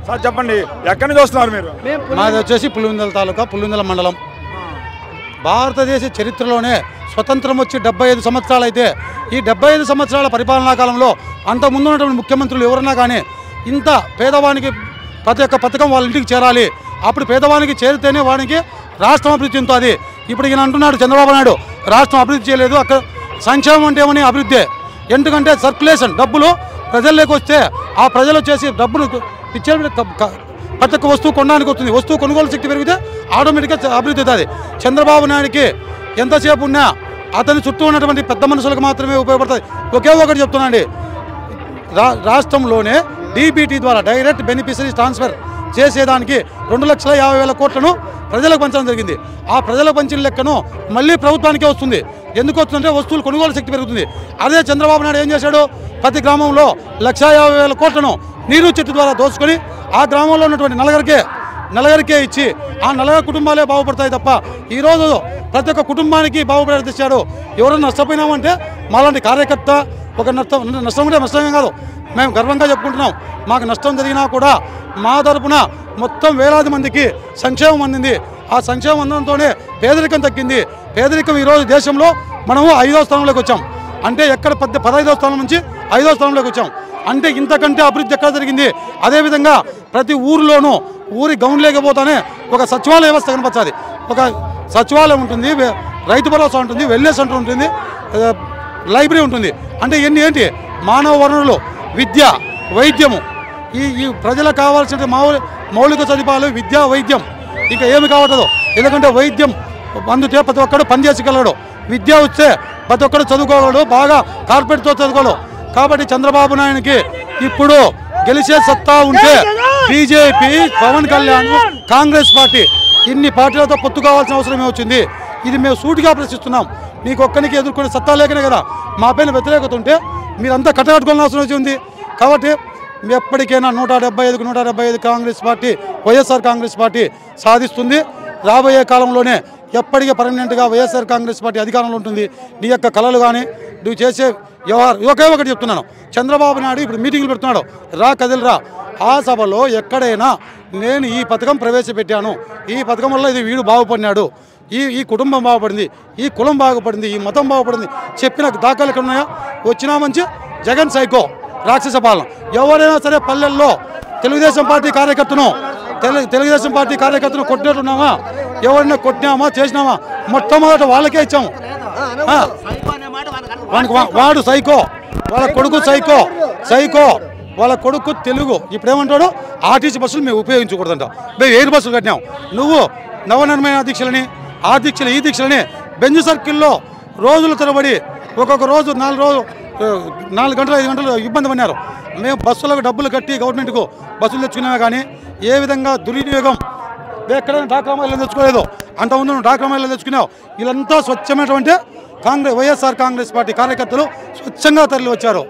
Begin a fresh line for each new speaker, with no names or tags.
Sir చెప్పండి, ఎక్కడి నుంచి వస్తున్నారు మీరు?
మాది వచ్చేసి పులివెందుల తాలూకా, పులివెందుల మండలం. భారతదేశ చరిత్రలోనే స్వతంత్రం వచ్చి 75 సంవత్సరాలు అయితే ఈ 75 సంవత్సరాల పరిపాలనా కాలంలో అంతకుముందు ఉన్నటువంటి ముఖ్యమంత్రులు ఎవరన్నా కానీ ఇంత పేదవానికి ప్రతి ఒక్క పథకం వాళ్ళ ఇంటికి చేరాలి, అప్పుడు పేదవానికి చేరితేనే వానికి రాష్ట్రం అభివృద్ధి చెందుతుంది. ఇప్పుడు ఈయన అంటున్నాడు చంద్రబాబు నాయుడు రాష్ట్రం అభివృద్ధి చేయలేదు, అక్కడ సంక్షేమం అంటే ఏమని అభివృద్ధి. ఎందుకంటే సర్క్యులేషన్ డబ్బులు ప్రజల్లోకి వస్తే ఆ ప్రజలు వచ్చేసి డబ్బులు ఇచ్చే ప్రతి ఒక్క వస్తువు కొనడానికి వస్తుంది. వస్తువు కొనుగోలు శక్తి పెరిగితే ఆటోమేటిక్గా అభివృద్ధి అవుతుంది. చంద్రబాబు నాయుడికి ఎంతసేపు ఉన్నా అతని చుట్టూ ఉన్నటువంటి పెద్ద మనుషులకు మాత్రమే ఉపయోగపడుతుంది. ఒకే ఒకటి చెప్తున్నాండి, రాష్ట్రంలోనే డీబీటీ ద్వారా డైరెక్ట్ బెనిఫిషరీస్ ట్రాన్స్ఫర్ చేసేదానికి 2,50,000 కోట్లను ప్రజలకు పంచడం జరిగింది. ఆ ప్రజలకు పంచిన లెక్కను మళ్ళీ ప్రభుత్వానికే వస్తుంది. ఎందుకు వస్తుందంటే వస్తువులు కొనుగోలు శక్తి పెరుగుతుంది. అదే చంద్రబాబు నాయుడు ఏం చేశాడు, ప్రతి గ్రామంలో 1,50,000 కోట్లను నీరు చెట్టు ద్వారా దోచుకొని ఆ గ్రామంలో ఉన్నటువంటి నలుగురికే ఇచ్చి ఆ నలుగురు కుటుంబాలే బాగుపడతాయి తప్ప ఈరోజు ప్రతి ఒక్క కుటుంబానికి బాగుపడే తెచ్చాడు. ఎవరైనా నష్టపోయినామంటే మాలాంటి కార్యకర్త ఒక నష్టం ఉంటే నష్టమే కాదు, మేము గర్వంగా చెప్పుకుంటున్నాం. మాకు నష్టం జరిగినా కూడా మా తరపున మొత్తం వేలాది మందికి సంక్షేమం అందింది. ఆ సంక్షేమం అందడంతోనే పేదరికం తగ్గింది. పేదరికం ఈరోజు దేశంలో మనము 5వ స్థానంలోకి వచ్చాం. అంటే ఎక్కడ 15వ స్థానం నుంచి 5వ స్థానంలోకి వచ్చాం. అంటే ఇంతకంటే అభివృద్ధి ఎక్కడ జరిగింది? అదేవిధంగా ప్రతి ఊరిలోనూ ఊరి గౌన్ లేకపోతానే ఒక సచివాలయ వ్యవస్థ కనపచ్చాది. ఒక సచివాలయం ఉంటుంది, రైతు భరోసా ఉంటుంది, వెల్నెస్ సెంటర్ ఉంటుంది, లైబ్రరీ ఉంటుంది. అంటే ఇవన్నీ ఏంటి? మానవ వనరులు, విద్య, వైద్యము. ఈ ప్రజలకు కావాల్సిన మౌలిక సదుపాయాలు విద్య, వైద్యం. ఇంకా ఏమి కావట్లేదు. ఎందుకంటే వైద్యం అందుతే ప్రతి ఒక్కడు పనిచేసగలడు, విద్య వస్తే ప్రతి ఒక్కడు చదువుకోగలడు, బాగా కార్పొరేట్తో చదువుకోగలడు. కాబట్టి చంద్రబాబు నాయుడికి ఇప్పుడు గెలిచే సత్తా ఉంటే బీజేపీ, పవన్ కళ్యాణ్, కాంగ్రెస్ పార్టీ ఇన్ని పార్టీలతో పొత్తు కావాల్సిన అవసరమే వచ్చింది. ఇది మేము సూటిగా ప్రశ్నిస్తున్నాం. నీకు ఒక్కరికి ఎదుర్కొనే సత్తా లేకనే కదా మా పైన వ్యతిరేకత ఉంటే మీరంతా కట్టకట్టుకోవాల్సిన అవసరం వచ్చింది. కాబట్టి ఎప్పటికైనా 175కు 175 కాంగ్రెస్ పార్టీ, వైఎస్ఆర్ కాంగ్రెస్ పార్టీ సాధిస్తుంది. రాబోయే కాలంలోనే ఎప్పటికీ పర్మనెంట్గా వైఎస్ఆర్ కాంగ్రెస్ పార్టీ అధికారంలో ఉంటుంది. నీ యొక్క కళలు కానీ నువ్వు చేసే ఒకే ఒకటి చెప్తున్నాను, చంద్రబాబు నాయుడు ఇప్పుడు మీటింగ్లు పెడుతున్నాడు, రా కదిలిరా. ఆ సభలో ఎక్కడైనా నేను ఈ పథకం ప్రవేశపెట్టాను, ఈ పథకం వల్ల ఇది వీడు బాగుపడినాడు, ఈ కుటుంబం బాగుపడింది, ఈ కులం బాగుపడింది, ఈ మతం బాగుపడింది చెప్పిన దాఖలు ఎక్కడ ఉన్నాయా? వచ్చినా మంచి జగన్ సైకో రాక్షస పాలన. ఎవరైనా సరే పల్లెల్లో తెలుగుదేశం పార్టీ కార్యకర్తను కొట్టినట్టున్నామా? ఎవరైనా కొట్టినామా, చేసినామా? మొట్టమొదట వాళ్ళకే ఇచ్చాము. వాడు సైకో, వాళ్ళ కొడుకు సైకో, వాళ్ళ కొడుకు తెలుగు. ఇప్పుడు ఏమంటాడు, ఆర్టీసీ బస్సులు మేము ఉపయోగించకూడదంట. మేము ఎయిర్ బస్సులు కట్టినాం. నువ్వు నవనిర్మాణ దీక్షలని, ఆ దీక్షలు, ఈ దీక్షలని బెంజ్ సర్కిల్లో రోజుల తరబడి ఒక్కొక్క రోజు 4 గంటలు 5 గంటలు ఇబ్బంది పడినారు. మేము బస్సులకు డబ్బులు కట్టి గవర్నమెంట్కు బస్సులు తెచ్చుకున్నామే కానీ ఏ విధంగా దుర్వినియోగం ఎక్కడైనా డాక్రా మహిళలు తెచ్చుకోలేదు. అంతకుముందు డాక్రా మహిళలు తెచ్చుకున్నావు. వీళ్ళంతా స్వచ్ఛమైనటువంటి వైఎస్ఆర్ కాంగ్రెస్ పార్టీ కార్యకర్తలు స్వచ్ఛంగా తరలి వచ్చారు.